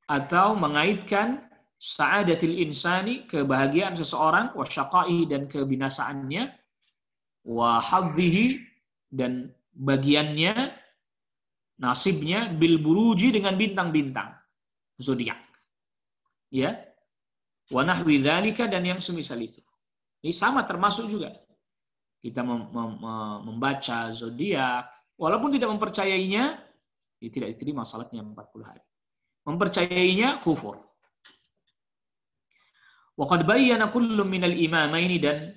Speaker 1: atau mengaitkan sa'adatil insani, kebahagiaan seseorang, wa syaqaihi, dan kebinasaannya, wa hadhihi, dan bagiannya, nasibnya, bil buruji, dengan bintang-bintang zodiak, ya, wa nahwi dzalika, dan yang semisal itu. Ini sama termasuk juga kita membaca zodiak, walaupun tidak mempercayainya, tidak diterima salatnya 40 hari. Mempercayainya kufur. Wa qad bayyana kullu minal imamaini, dan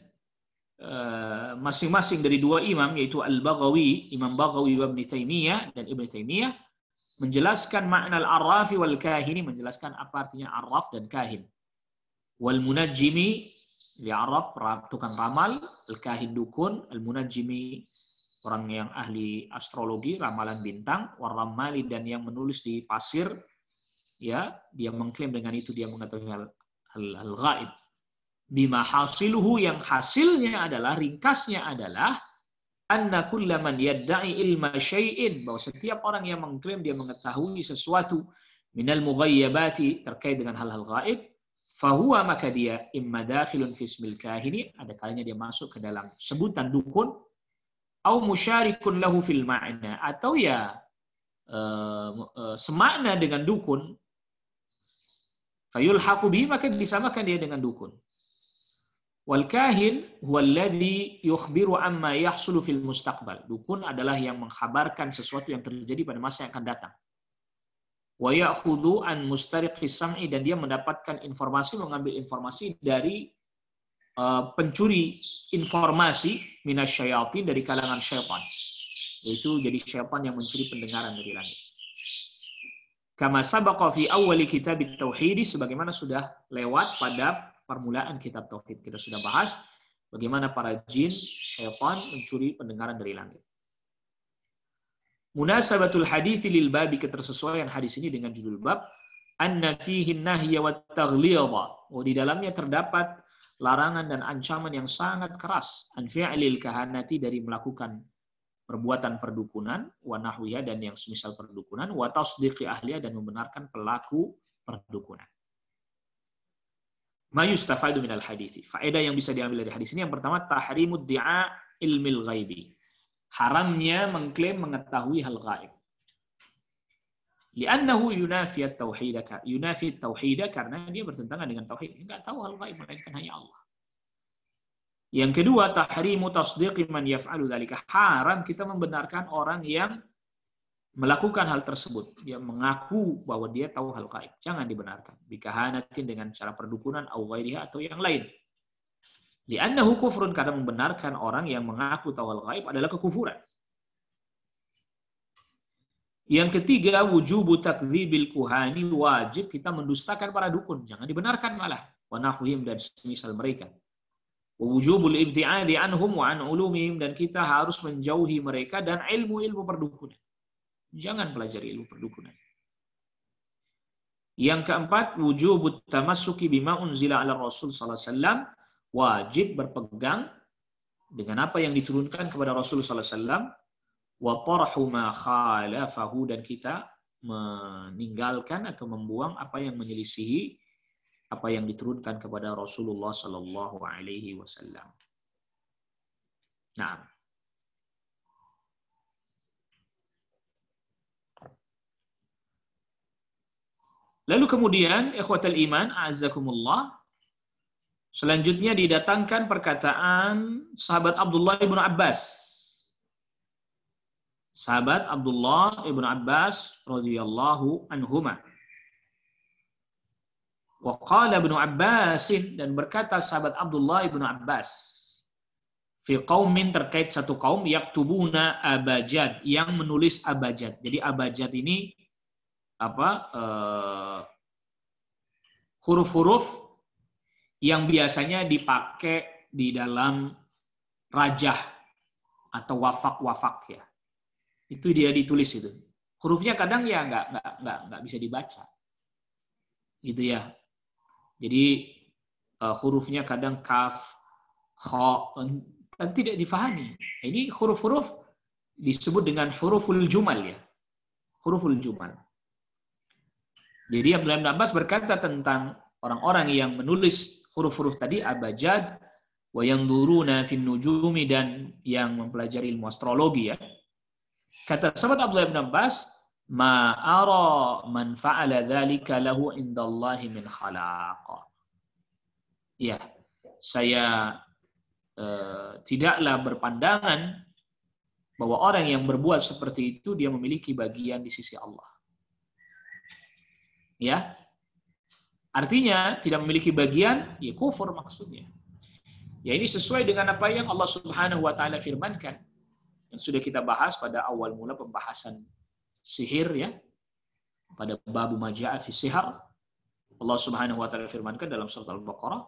Speaker 1: masing-masing dari dua imam, yaitu Al-Baghawi, Imam Baghawi wa Ibnu Taimiyah, dan Ibnu Taimiyah, menjelaskan makna al-arrafi wal kahini, menjelaskan apa artinya arraf dan kahin. Wal munajjimi, li arraf, tukang ramal, al-kahin dukun, al-munajjimi orang yang ahli astrologi, ramalan bintang, wal ramali, dan yang menulis di pasir, ya, dia mengklaim dengan itu dia mengetahui hal gaib. Bima hasiluhu, yang hasilnya adalah, ringkasnya adalah, anna kullaman yadda'i ilma syai'in, bahwa setiap orang yang mengklaim dia mengetahui sesuatu, minal mughayyabati, terkait dengan hal-hal gaib, fahuwa, maka dia imma dakhilun fi ismil kahini, ada kalanya dia masuk ke dalam sebutan dukun, au musyarikun lahu fil ma'na, atau ya semakna dengan dukun, fayulhaqu bihi, maka disamakan dia dengan dukun. Wal kahin huwa alladhi yukhbiru amma yahsulu fil mustaqbal. Dukun adalah yang mengkhabarkan sesuatu yang terjadi pada masa yang akan datang. Wa ya'khudhu an mustariqis sam'i, dan dia mendapatkan informasi, mengambil informasi dari pencuri informasi, minasyayatin, dari kalangan syaitan. Yaitu jadi syaitan yang mencuri pendengaran dari langit. Kama sabaqa fi awwali kitab at-tauhid, sebagaimana sudah lewat pada permulaan kitab tauhid. Kita sudah bahas bagaimana para jin, syaitan mencuri pendengaran dari langit. Munasabatul hadits lil babi, ketersesuaian hadis ini dengan judul bab, anna fihi an-nahya wat taghlidha, di dalamnya terdapat larangan dan ancaman yang sangat keras, an fi'lil kahanati, dari melakukan perbuatan perdukunan, wa nahwiha, dan yang semisal perdukunan, wa tasdiqi ahliya, dan membenarkan pelaku perdukunan. Ma yustafadu minal hadithi. Faedah yang bisa diambil dari hadis ini, yang pertama, tahrimud di'a ilmil ghaibi. Haramnya mengklaim mengetahui hal gaib. Li'annahu yunafi at-tauhid, karena dia bertentangan dengan tauhid. Enggak tahu hal gaib, melainkan hanya Allah. Yang kedua, tahrimu tasdiqi man yaf'alu dzalika. Haram kita membenarkan orang yang melakukan hal tersebut. Dia mengaku bahwa dia tahu hal gaib. Jangan dibenarkan. Bikahanatin, dengan cara perdukunan, au ghairiha, atau yang lain. Li'annahu kufrun, karena membenarkan orang yang mengaku tahu hal gaib adalah kekufuran. Yang ketiga, wujubu takdzibil kuhani, wajib kita mendustakan para dukun. Jangan dibenarkan malah. Wa nahwihim, dan semisal mereka. Wujubul ibti'adi anhum wa an ulumihim, dan kita harus menjauhi mereka dan ilmu-ilmu perdukunan. Jangan pelajari ilmu perdukunan. Yang keempat, wujubut tamassuki bima unzila ala Rasul sallallahu alaihi wasallam, wajib berpegang dengan apa yang diturunkan kepada Rasul sallallahu alaihi wasallam, wa tarhu ma khalafahu, dan kita meninggalkan atau membuang apa yang menyelisihi apa yang diturunkan kepada Rasulullah sallallahu alaihi wasallam. Nah, lalu kemudian ikhwatal iman a'azzakumullah, selanjutnya didatangkan perkataan sahabat Abdullah ibn Abbas. Sahabat Abdullah ibn Abbas radhiyallahu anhuma. Wa qala ibn Abbas, dan berkata sahabat Abdullah ibn Abbas, fi qaumin, terkait satu kaum, yaktubuna abajad, yang menulis abajad. Jadi abajad ini huruf-huruf yang biasanya dipakai di dalam rajah atau wafak-wafak, ya. Itu dia ditulis itu. Hurufnya kadang ya nggak bisa dibaca. Gitu ya. Jadi hurufnya kadang kaf, kha, dan tidak difahami. Ini huruf-huruf disebut dengan huruful jumal, ya. huruful jumal. Jadi Abdullah bin Abbas berkata tentang orang-orang yang menulis huruf-huruf tadi, abajad, wa yanzuruna fin nujumi, dan yang mempelajari ilmu astrologi ya. Kata sahabat Abdullah bin Abbas, ma ara man fa'ala dzalika lahu indallahi min khalaq. Ya, saya tidaklah berpandangan bahwa orang yang berbuat seperti itu dia memiliki bagian di sisi Allah. Ya. Artinya tidak memiliki bagian, ya kufur maksudnya. Ya ini sesuai dengan apa yang Allah Subhanahu wa taala firmankan. Yang sudah kita bahas pada awal mula pembahasan sihir ya. Pada bab ma jaa fi sihar. Allah Subhanahu wa taala firmankan dalam surat Al-Baqarah,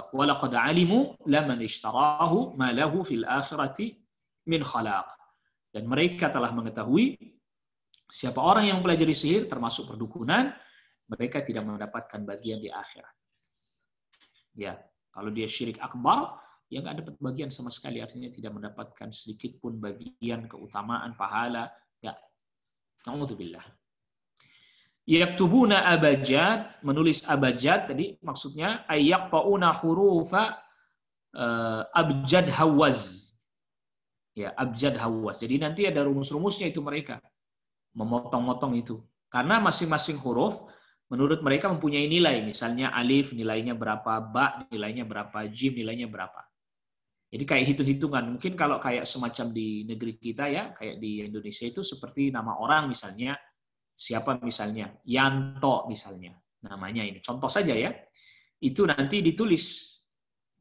Speaker 1: wa laqad alimu laman ishtarahu ma lahu fil akhirati min khalaq. Dan mereka telah mengetahui siapa orang yang mempelajari sihir termasuk perdukunan, mereka tidak mendapatkan bagian di akhirat. Ya, kalau dia syirik akbar, ya nggak dapat bagian sama sekali, artinya tidak mendapatkan sedikit pun bagian keutamaan pahala. Ya, na'udzubillah. Yaktubuna abajad, menulis abajad tadi maksudnya ayyaqtauna hurufa abjad hawaz. Ya, abjad hawaz. Jadi nanti ada rumus-rumusnya itu mereka memotong-motong itu. Karena masing-masing huruf menurut mereka mempunyai nilai. Misalnya alif nilainya berapa, ba nilainya berapa, jim nilainya berapa. Jadi kayak hitung-hitungan. Mungkin kalau kayak semacam di negeri kita ya, kayak di Indonesia itu seperti nama orang misalnya, siapa misalnya, Yanto misalnya, namanya ini. Contoh saja ya, itu nanti ditulis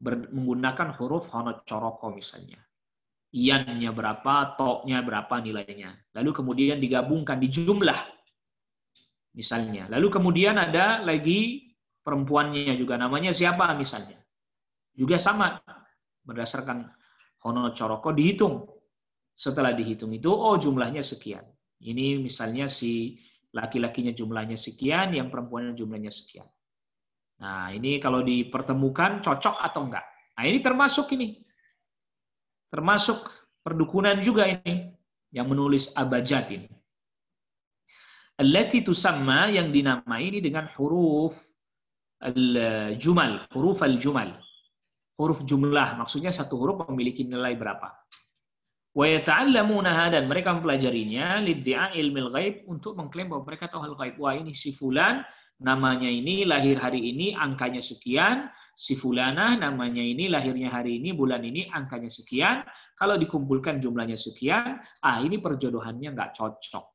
Speaker 1: menggunakan huruf hanacoroko misalnya. Ian-nya berapa, to-nya berapa nilainya. Lalu kemudian digabungkan di jumlah. Misalnya. Lalu kemudian ada lagi perempuannya juga, namanya siapa misalnya. Juga sama. Berdasarkan hanacoroko dihitung. Setelah dihitung itu, oh jumlahnya sekian. Ini misalnya si laki-lakinya jumlahnya sekian, yang perempuannya jumlahnya sekian. Nah ini kalau dipertemukan cocok atau enggak. Nah ini termasuk ini. Termasuk perdukunan juga ini. Yang menulis abajad ini. Allati tusamma, yang dinamai ini dengan huruf al-jumal. Huruf al-jumal. Huruf jumlah. Maksudnya satu huruf memiliki nilai berapa. Wa yata'allamunaha, dan mereka mempelajarinya lidda'a ilmil ghaib, untuk mengklaim bahwa mereka tahu hal ghaib. Wah ini si fulan, namanya ini, lahir hari ini, angkanya sekian. Si fulanah, namanya ini, lahirnya hari ini, bulan ini, angkanya sekian. Kalau dikumpulkan jumlahnya sekian, ini perjodohannya nggak cocok.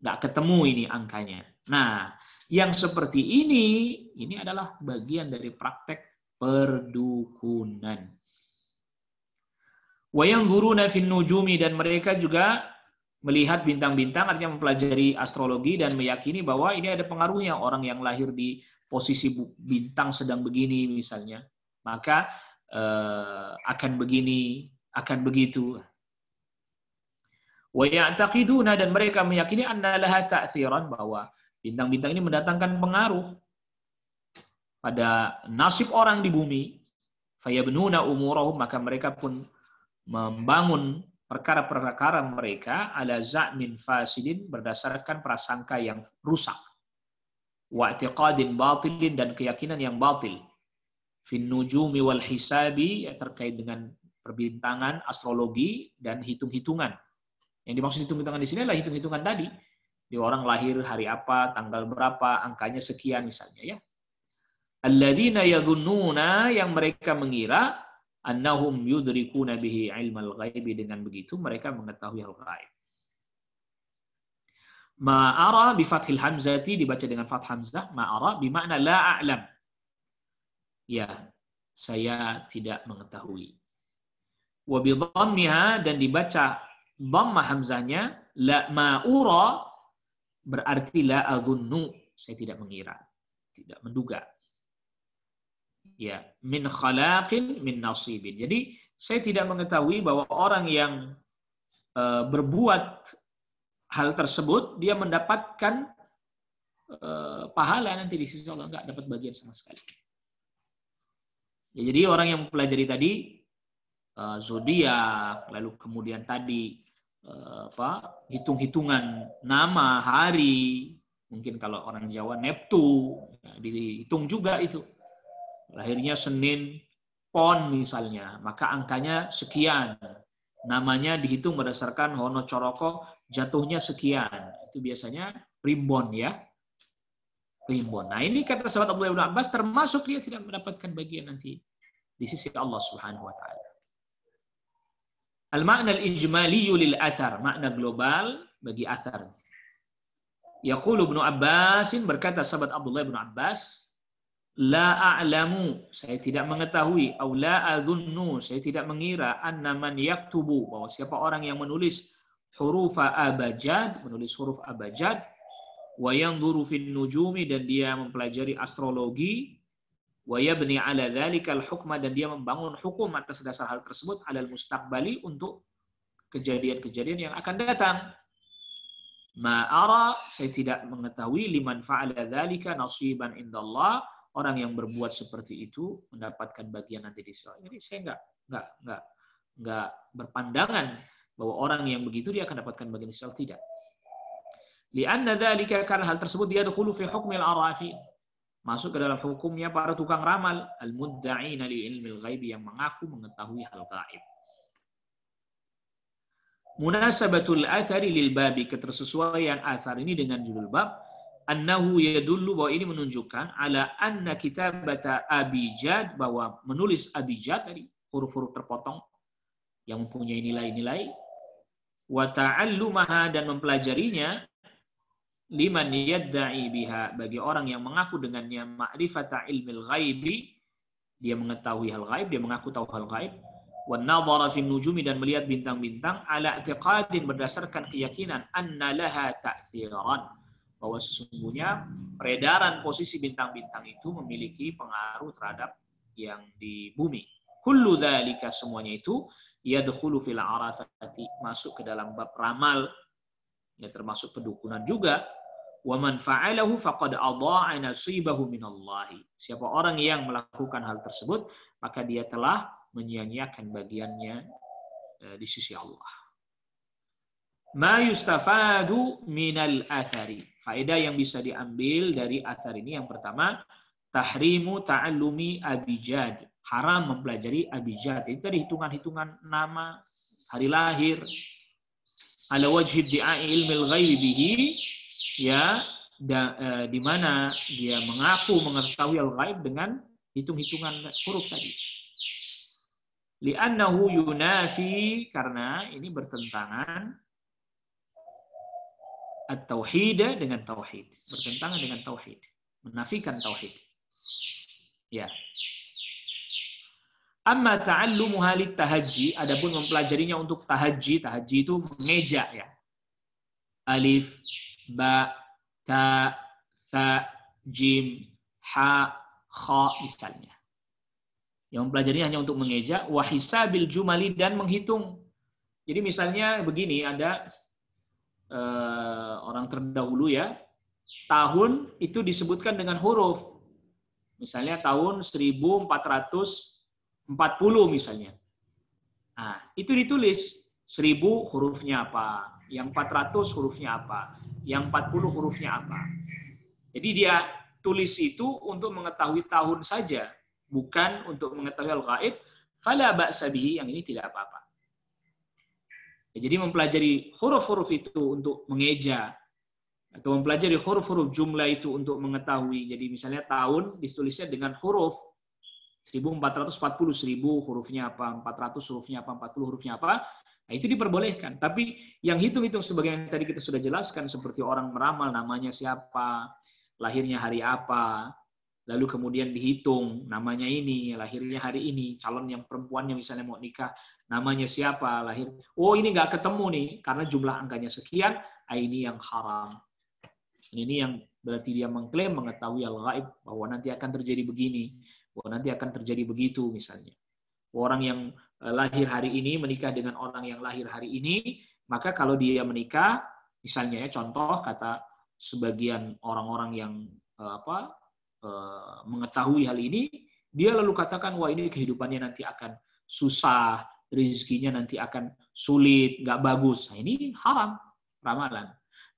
Speaker 1: Nggak ketemu ini angkanya. Nah, yang seperti ini adalah bagian dari praktek perdukunan. Wa yanzuruna fin nujumi, dan mereka juga melihat bintang-bintang, artinya mempelajari astrologi dan meyakini bahwa ini ada pengaruhnya. Orang yang lahir di posisi bintang sedang begini misalnya, maka akan begini, akan begitu. Wa ya'taqiduna, dan mereka meyakini anna laha ta'tsiran, bahwa bintang-bintang ini mendatangkan pengaruh pada nasib orang di bumi. Fayabnuna umurahum, maka mereka pun membangun perkara-perkara mereka ala za'min fasidin, berdasarkan prasangka yang rusak. Wa i'tiqadin batilin, dan keyakinan yang batil. Fin nujumi wal hisabi, terkait dengan perbintangan, astrologi, dan hitung-hitungan. Yang dimaksud hitung-hitungan di sini adalah hitung-hitungan tadi. Di orang lahir hari apa, tanggal berapa, angkanya sekian misalnya ya. Alladzina yadhunnuna, yang mereka mengira annahum yudrikuna bihi ilmal ghaibi, dengan begitu mereka mengetahui hal gaib. Ma'ara bi fathil hamzati, dibaca dengan fath hamzah, ma'ara bimakna la a'lam. Ya, saya tidak mengetahui. Wa bi dhammiha, dan dibaca dhammah hamzahnya, la ma'ura, berarti la adhunnu, saya tidak mengira, tidak menduga. Ya, min khalaqin min nasibin. Jadi saya tidak mengetahui bahwa orang yang berbuat hal tersebut dia mendapatkan pahala nanti di sisi Allah, enggak dapat bagian sama sekali. Ya, jadi orang yang mempelajari tadi zodiak, lalu kemudian tadi hitung-hitungan nama, hari, mungkin kalau orang Jawa Neptu, ya, dihitung juga itu. Lahirnya Senin Pon misalnya, maka angkanya sekian. Namanya dihitung berdasarkan Hono Coroko, jatuhnya sekian. Itu biasanya primbon ya. Primbon. Nah ini kata sahabat Abdullah bin Abbas termasuk dia tidak mendapatkan bagian nanti di sisi Allah Subhanahu wa taala. Al-makna al-ijmali lil athar, makna global bagi athar. Yaqulu Ibnu Abbasin, berkata sahabat Abdullah bin Abbas, la a'lamu, saya tidak mengetahui, atau la adhunnu, saya tidak mengira, anna man yaktubu, bahwa siapa orang yang menulis huruf abjad, menulis huruf abjad, wa yanzuru fin nujumi, dan dia mempelajari astrologi, wa yabni ala dzalikal hukma, dan dia membangun hukum atas dasar hal tersebut, alal mustaqbali, untuk kejadian-kejadian yang akan datang. Ma'ara, saya tidak mengetahui, liman fa'ala dzalika nasiban indallah, orang yang berbuat seperti itu mendapatkan bagian nanti di sisi. Jadi saya enggak berpandangan bahwa orang yang begitu dia akan dapatkan bagian di sisi, tidak. Li'anna dzalika, karena hal tersebut dia yadkhulu fi hukmil arafin, masuk ke dalam hukumnya para tukang ramal, al-mudda'ina li ilmil ghaibi, yang mengaku mengetahui hal gaib. Munasabatul athari lil babi, ketersesuaian athar ini dengan judul bab, annahu yadullu, bahwa ini menunjukkan, ala anna kitabata abijad, bahwa menulis abijad tadi, huruf-huruf terpotong yang mempunyai nilai-nilai, wa ta'allumaha, dan mempelajarinya, liman yadda'i biha, bagi orang yang mengaku dengannya, ma'rifata ilmil ghaibi, dia mengetahui hal gaib, dia mengaku tahu hal gaib, wan nadhara fin nujumi, dan melihat bintang-bintang, ala i'tiqadin, berdasarkan keyakinan, anna laha ta'thiran, bahwa sesungguhnya peredaran posisi bintang-bintang itu memiliki pengaruh terhadap yang di bumi. Kullu dzalika, semuanya itu, yadkhulu fil arafati, masuk ke dalam bab ramal, ya, termasuk pedukunan juga. Wa man fa'alahu faqad adha'a nasibahu minallahi, siapa orang yang melakukan hal tersebut, maka dia telah menyia-nyiakan bagiannya di sisi Allah. Ma yustafadu minal athari, faedah yang bisa diambil dari athar ini, yang pertama, tahrimu ta'allumi abijad, haram mempelajari abijad. Itu tadi hitungan-hitungan nama, hari lahir, ala wajhi di'ai ilmil ghaibihi, ya, di mana dia mengaku mengetahui al-ghaib dengan hitung-hitungan huruf tadi. Li'annahu yunafi, karena ini bertentangan at-tauhid dengan tauhid, bertentangan dengan tauhid, menafikan tauhid. Ya. Amma ta'allumuha lit-tahajji, adapun mempelajarinya untuk tahajji, tahajji itu mengeja ya. Alif, ba, ta, tha, jim, ha, kha misalnya. Yang mempelajarinya hanya untuk mengeja, wa hisabil jumali, dan menghitung. Jadi misalnya begini, ada orang terdahulu ya, tahun itu disebutkan dengan huruf. Misalnya tahun 1440 misalnya. Nah, itu ditulis 1000 hurufnya apa, yang 400 hurufnya apa, yang 40 hurufnya apa. Jadi dia tulis itu untuk mengetahui tahun saja, bukan untuk mengetahui al-ghaib. Fala ba'sa bihi, yang ini tidak apa-apa. Ya, jadi mempelajari huruf-huruf itu untuk mengeja, atau mempelajari huruf-huruf jumlah itu untuk mengetahui. Jadi misalnya tahun ditulisnya dengan huruf 1440, 1000 hurufnya apa, 400 hurufnya apa, 40 hurufnya apa. Nah, itu diperbolehkan. Tapi yang hitung-hitung sebagaimana tadi kita sudah jelaskan, seperti orang meramal namanya siapa, lahirnya hari apa, lalu kemudian dihitung namanya ini, lahirnya hari ini, calon yang perempuannya misalnya mau nikah, namanya siapa, lahir. Oh, ini nggak ketemu nih, karena jumlah angkanya sekian, ini yang haram. Ini yang berarti dia mengklaim mengetahui al-ghaib, bahwa nanti akan terjadi begini, bahwa nanti akan terjadi begitu misalnya. Orang yang lahir hari ini menikah dengan orang yang lahir hari ini, maka kalau dia menikah, misalnya ya, contoh kata sebagian orang-orang yang mengetahui hal ini, dia lalu katakan, wah ini kehidupannya nanti akan susah, rezekinya nanti akan sulit, nggak bagus. Nah, ini haram, ramalan.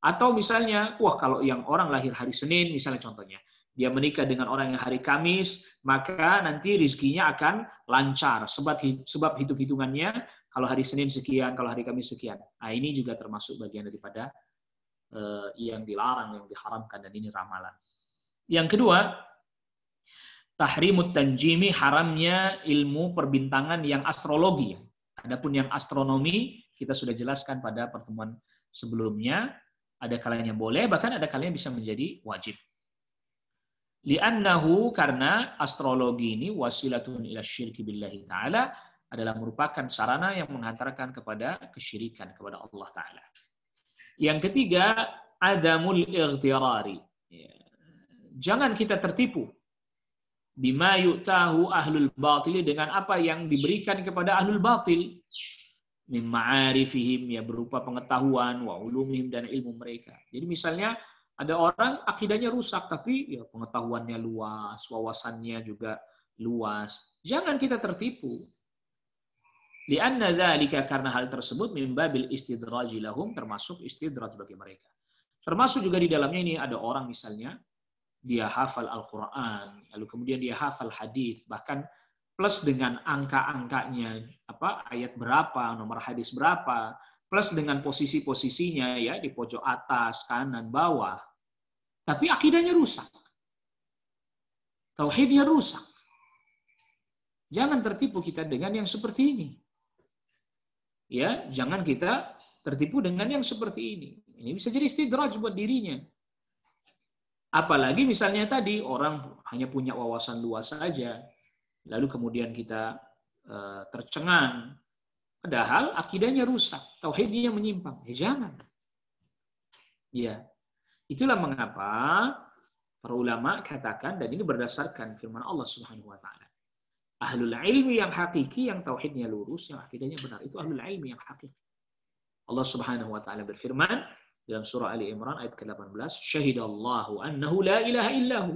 Speaker 1: Atau misalnya, wah kalau yang orang lahir hari Senin, misalnya contohnya, dia menikah dengan orang yang hari Kamis, maka nanti rezekinya akan lancar. Sebab hitung-hitungannya, kalau hari Senin sekian, kalau hari Kamis sekian. Nah, ini juga termasuk bagian daripada yang dilarang, yang diharamkan, dan ini ramalan. Yang kedua, tahrimut tanjimi, haramnya ilmu perbintangan yang astrologi. Adapun yang astronomi, kita sudah jelaskan pada pertemuan sebelumnya, ada kalanya boleh, bahkan ada kalanya bisa menjadi wajib. Li'annahu, karena astrologi ini wasilatun ila syirki billahi ta'ala, adalah merupakan sarana yang menghantarkan kepada kesyirikan kepada Allah Ta'ala. Yang ketiga, adamul ightirari. Jangan kita tertipu bima yu'tahu ahlul batil, dengan apa yang diberikan kepada ahlul batil, min ma'arifihim, ya berupa pengetahuan, wa ulumihim, dan ilmu mereka. Jadi misalnya ada orang akidahnya rusak tapi ya pengetahuannya luas, wawasannya juga luas. Jangan kita tertipu. Li'anna dzalika, karena hal tersebut min babil istidraji lahum, termasuk istidraj bagi mereka. Termasuk juga di dalamnya ini ada orang misalnya dia hafal Al-Qur'an, lalu kemudian dia hafal hadis, bahkan plus dengan angka-angkanya, ayat berapa, nomor hadis berapa, plus dengan posisi-posisinya ya di pojok atas, kanan, bawah. Tapi akidahnya rusak. Tauhidnya rusak. Jangan tertipu kita dengan yang seperti ini. Ya, jangan kita tertipu dengan yang seperti ini. Ini bisa jadi istidraj buat dirinya. Apalagi misalnya tadi orang hanya punya wawasan luas saja, lalu kemudian kita tercengang, padahal akidahnya rusak, tauhidnya menyimpang. Jangan. Ya, itulah mengapa para ulama katakan, dan ini berdasarkan firman Allah Subhanahu Wa Taala, ahlul ilmi yang hakiki, yang tauhidnya lurus, yang akidahnya benar, itu ahlul ilmi yang hakiki. Allah Subhanahu Wa Taala berfirman dalam surah Ali Imran ayat ke-18, syahidallahu annahu la ilaha illahu.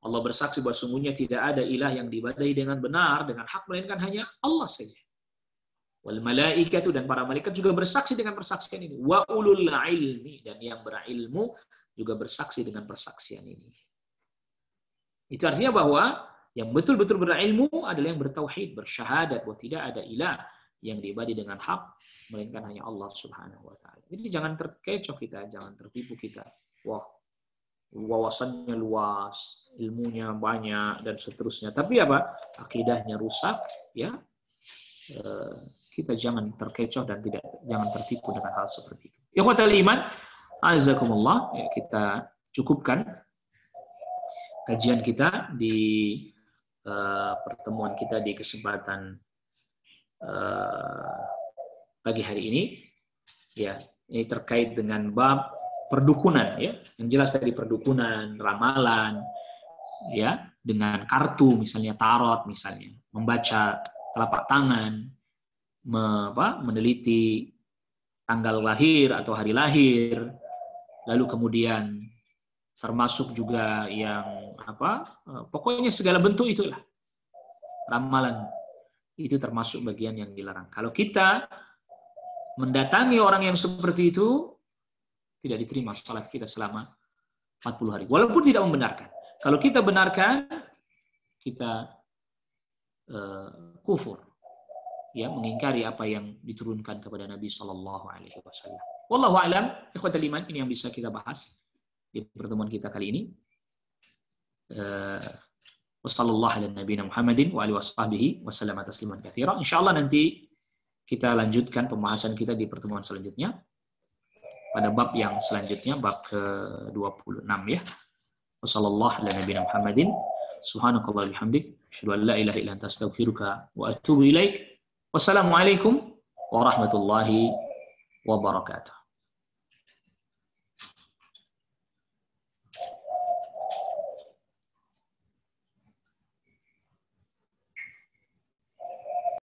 Speaker 1: Allah bersaksi bahwa sungguhnya tidak ada ilah yang diibadahi dengan benar, dengan hak, melainkan hanya Allah saja. Wal malaikatu, dan para malaikat juga bersaksi dengan persaksian ini. Wa ulul ilmi, dan yang berilmu juga bersaksi dengan persaksian ini. Itu artinya bahwa yang betul-betul berilmu adalah yang bertauhid, bersyahadat bahwa tidak ada ilah yang diibadahi dengan hak, melainkan hanya Allah Subhanahu Wa Taala. Jadi jangan terkecoh kita, jangan tertipu kita. Wah, wawasannya luas, ilmunya banyak, dan seterusnya. Tapi apa? Akidahnya rusak, ya. Kita jangan terkecoh dan jangan tertipu dengan hal seperti itu. Ikhwatal iman, azakumullah, ya, kita cukupkan kajian kita di pertemuan kita di kesempatan pagi hari ini. Ya, ini terkait dengan bab perdukunan, ya. Yang jelas dari perdukunan, ramalan, ya, dengan kartu misalnya tarot misalnya, membaca telapak tangan, meneliti tanggal lahir atau hari lahir, lalu kemudian termasuk juga yang pokoknya segala bentuk itulah ramalan, itu termasuk bagian yang dilarang. Kalau kita mendatangi orang yang seperti itu, tidak diterima salat kita selama 40 hari. Walaupun tidak membenarkan. Kalau kita benarkan, kita kufur. Ya, mengingkari apa yang diturunkan kepada Nabi Shallallahu Alaihi Wasallam. Wallahu a'lam. Ikhwatal iman, ini yang bisa kita bahas di pertemuan kita kali ini. Wassallallahu ala nabiyina Muhammadin wa alihi washabbihi wasallam tasliman katsira. Insyaallah nanti kita lanjutkan pembahasan kita di pertemuan selanjutnya pada bab yang selanjutnya, bab ke-26 ya. Wassallallahu ala nabiyina Muhammadin subhanakallah bihamdik asyhadu an la ilaha illa anta astaghfiruka wa atubu ilaik. Wassalamualaikum warahmatullahi wabarakatuh.